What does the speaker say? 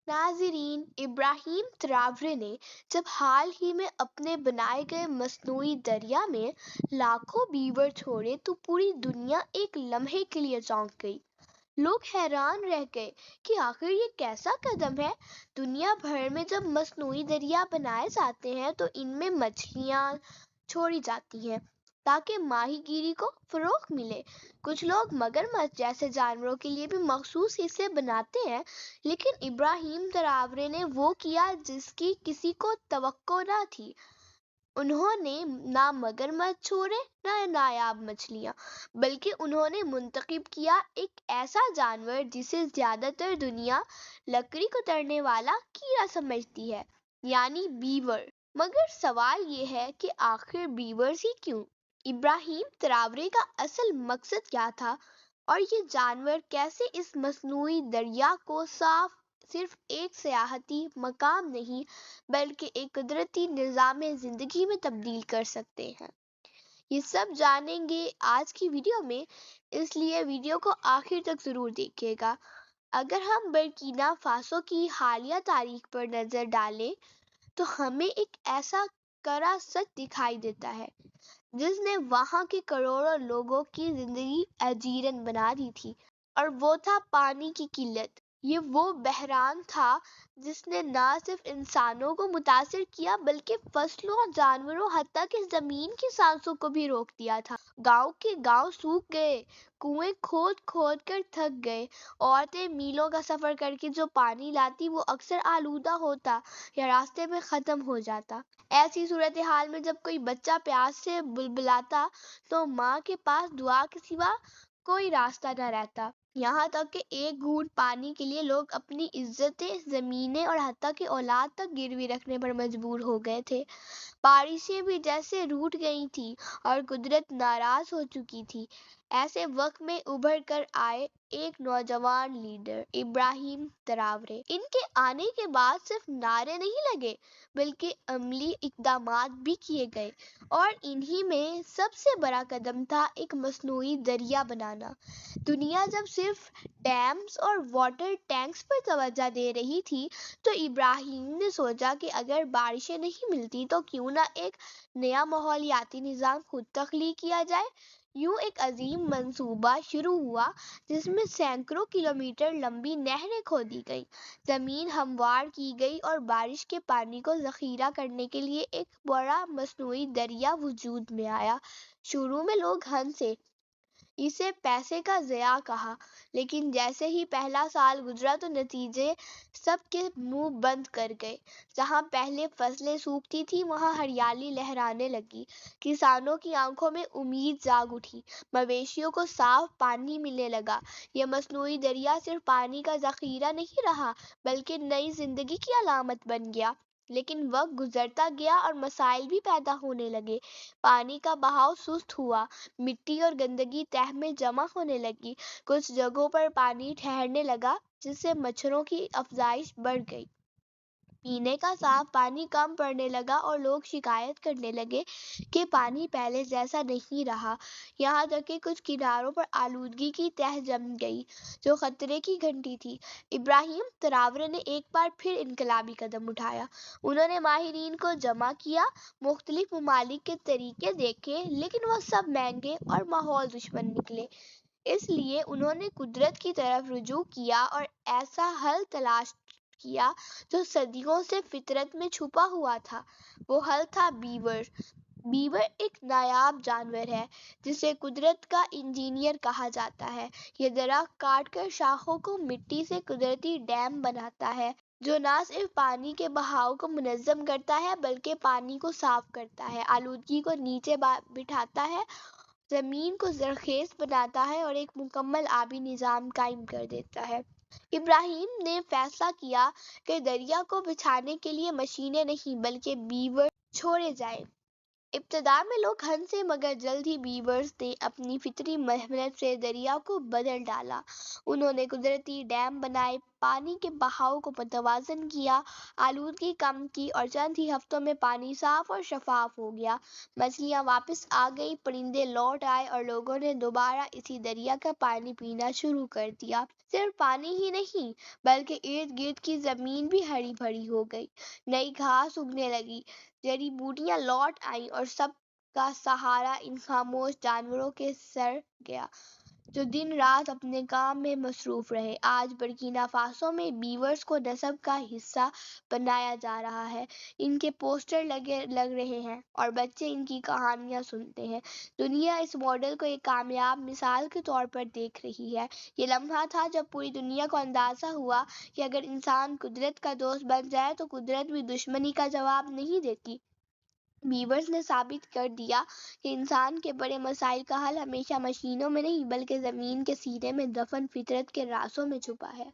ناظرین، ابراہیم تراورے نے جب حال ہی میں اپنے بنائے گئے مصنوعی دریا میں لاکھوں بیور چھوڑے تو پوری دنیا ایک لمحے کے لیے چونک گئی۔ لوگ حیران رہ گئے کہ آخر یہ کیسا قدم ہے۔ دنیا بھر میں جب مصنوعی دریا بنائے جاتے ہیں تو ان میں مچھلیاں چھوڑی جاتی ہیں تاکہ ماہی گیری کو فروغ ملے۔ کچھ لوگ مگرمچھ جیسے جانوروں کے لیے بھی مخصوص حصے بناتے ہیں، لیکن ابراہیم تراورے نے وہ کیا جس کی کسی کو توقع نہ تھی۔ انہوں نے نہ مگرمچھ چھوڑے نہ نایاب مچھلیاں، بلکہ انہوں نے منتخب کیا ایک ایسا جانور جسے زیادہ تر دنیا لکڑی کوترنے والا کیڑا سمجھتی ہے، یعنی بیور۔ مگر سوال یہ ہے کہ آخر بیورز ہی کیوں؟ ابراہیم تراورے کا اصل مقصد کیا تھا، اور یہ جانور کیسے اس مصنوعی دریا کو صرف ایک سیاحتی مقام نہیں بلکہ ایک قدرتی نظام زندگی میں تبدیل کر سکتے ہیں؟ یہ سب جانیں گے آج کی ویڈیو میں، اس لیے ویڈیو کو آخر تک ضرور دیکھیے گا۔ اگر ہم برکینا فاسو کی حالیہ تاریخ پر نظر ڈالیں تو ہمیں ایک ایسا کرا سچ دکھائی دیتا ہے جس نے وہاں کے کروڑوں لوگوں کی زندگی اجیرن بنا دی تھی، اور وہ تھا پانی کی قلت۔ یہ وہ بحران تھا جس نے نہ صرف انسانوں کو متاثر کیا بلکہ فصلوں اور جانوروں حتیٰ کہ زمین کی سانسوں کو بھی روک دیا تھا۔ گاؤں کے گاؤں سوکھ گئے، کنویں کھود کھود کر تھک گئے، عورتیں میلوں کا سفر کر کے جو پانی لاتی وہ اکثر آلودہ ہوتا یا راستے میں ختم ہو جاتا۔ ایسی صورتحال میں جب کوئی بچہ پیاس سے بلبلاتا تو ماں کے پاس دعا کے سوا کوئی راستہ نہ رہتا، یہاں تک کہ ایک گھونٹ پانی کے لیے لوگ اپنی عزتیں، زمینیں اور حتیٰ کہ اولاد تک گروی رکھنے پر مجبور ہو گئے تھے۔ بارشیں بھی جیسے روٹھ گئی تھیں اور قدرت ناراض ہو چکی تھی۔ ایسے وقت میں ابھر کر آئے ایک نوجوان لیڈر، ابراہیم تراورے۔ ان کے آنے کے بعد صرف نعرے نہیں لگے بلکہ عملی اقدامات بھی کیے گئے، اور انہی میں سب سے بڑا قدم تھا ایک مصنوعی دریا بنانا۔ دنیا جب صرف ڈیمز اور واٹر ٹینکس پر توجہ دے رہی تھی تو ابراہیم نے سوچا کہ اگر بارشیں نہیں ملتی تو کیوں نہ ایک نیا ماحولیاتی نظام خود تخلیق کیا جائے۔ یوں ایک عظیم منصوبہ شروع ہوا جس میں سینکڑوں کلومیٹر لمبی نہریں کھودی گئیں، زمین ہموار کی گئی اور بارش کے پانی کو ذخیرہ کرنے کے لیے ایک بڑا مصنوعی دریا وجود میں آیا۔ شروع میں لوگ ہنسے، اسے پیسے کا ضیاع کہا، لیکن جیسے ہی پہلا سال گزرا تو نتیجے سب کے منہ بند کر گئے۔ جہاں پہلے فصلیں سوکھتی تھیں وہاں ہریالی لہرانے لگی، کسانوں کی آنکھوں میں امید جاگ اٹھی، مویشیوں کو صاف پانی ملنے لگا۔ یہ مصنوعی دریا صرف پانی کا ذخیرہ نہیں رہا بلکہ نئی زندگی کی علامت بن گیا۔ لیکن وقت گزرتا گیا اور مسائل بھی پیدا ہونے لگے۔ پانی کا بہاؤ سست ہوا، مٹی اور گندگی تہہ میں جمع ہونے لگی، کچھ جگہوں پر پانی ٹھہرنے لگا جس سے مچھروں کی افزائش بڑھ گئی۔ پینے کا صاف پانی کم پڑنے لگا اور لوگ شکایت کرنے لگے کہ پانی پہلے جیسا نہیں رہا۔ یہاں تک کہ کچھ کناروں پر آلودگی کی تہہ جم گئی جو خطرے کی گھنٹی تھی۔ ابراہیم تراورے نے ایک بار پھر انقلابی قدم اٹھایا۔ انہوں نے ماہرین کو جمع کیا، مختلف ممالک کے طریقے دیکھے، لیکن وہ سب مہنگے اور ماحول دشمن نکلے۔ اس لیے انہوں نے قدرت کی طرف رجوع کیا اور ایسا حل تلاش کیا جو صدیوں سے فطرت میں چھپا ہوا تھا۔ وہ حل تھا بیور۔ بیور ایک نایاب جانور ہے جسے قدرت کا انجینئر کہا جاتا ہے۔ یہ درخت کاٹ کر شاخوں کو مٹی سے قدرتی ڈیم بناتا ہے جو نہ صرف پانی کے بہاؤ کو منظم کرتا ہے بلکہ پانی کو صاف کرتا ہے، آلودگی کو نیچے بٹھاتا ہے، زمین کو زرخیز بناتا ہے اور ایک مکمل آبی نظام قائم کر دیتا ہے۔ ابراہیم نے فیصلہ کیا کہ دریا کو بچھانے کے لیے مشینیں نہیں بلکہ بیور چھوڑے جائیں۔ ابتدا میں لوگ ہنسے مگر جلد ہی بیورز نے اپنی فطری محنت سے دریا کو بدل ڈالا۔ انہوں نے قدرتی ڈیم بنائے، پانی کے بہاؤ کو متوازن کیا، آلودگی کم کی اور چند ہی ہفتوں میں پانی صاف اور شفاف ہو گیا۔ مچھلیاں واپس آ گئی، پرندے لوٹ آئے اور لوگوں نے دوبارہ اسی دریا کا پانی پینا شروع کر دیا۔ صرف پانی ہی نہیں بلکہ ارد گرد کی زمین بھی ہری بھری ہو گئی، نئی گھاس اگنے لگی، جڑی بوٹیاں لوٹ آئیں اور سب کا سہارا ان خاموش جانوروں کے سر گیا جو دن رات اپنے کام میں مصروف رہے۔ آج برکینا فاسو میں بیورز کو نسب کا حصہ بنایا جا رہا ہے، ان کے پوسٹر لگ رہے ہیں اور بچے ان کی کہانیاں سنتے ہیں۔ دنیا اس ماڈل کو ایک کامیاب مثال کے طور پر دیکھ رہی ہے۔ یہ لمحہ تھا جب پوری دنیا کو اندازہ ہوا کہ اگر انسان قدرت کا دوست بن جائے تو قدرت بھی دشمنی کا جواب نہیں دیتی۔ بیورز نے ثابت کر دیا کہ انسان کے بڑے مسائل کا حل ہمیشہ مشینوں میں نہیں بلکہ زمین کے سینے میں دفن فطرت کے رازوں میں چھپا ہے۔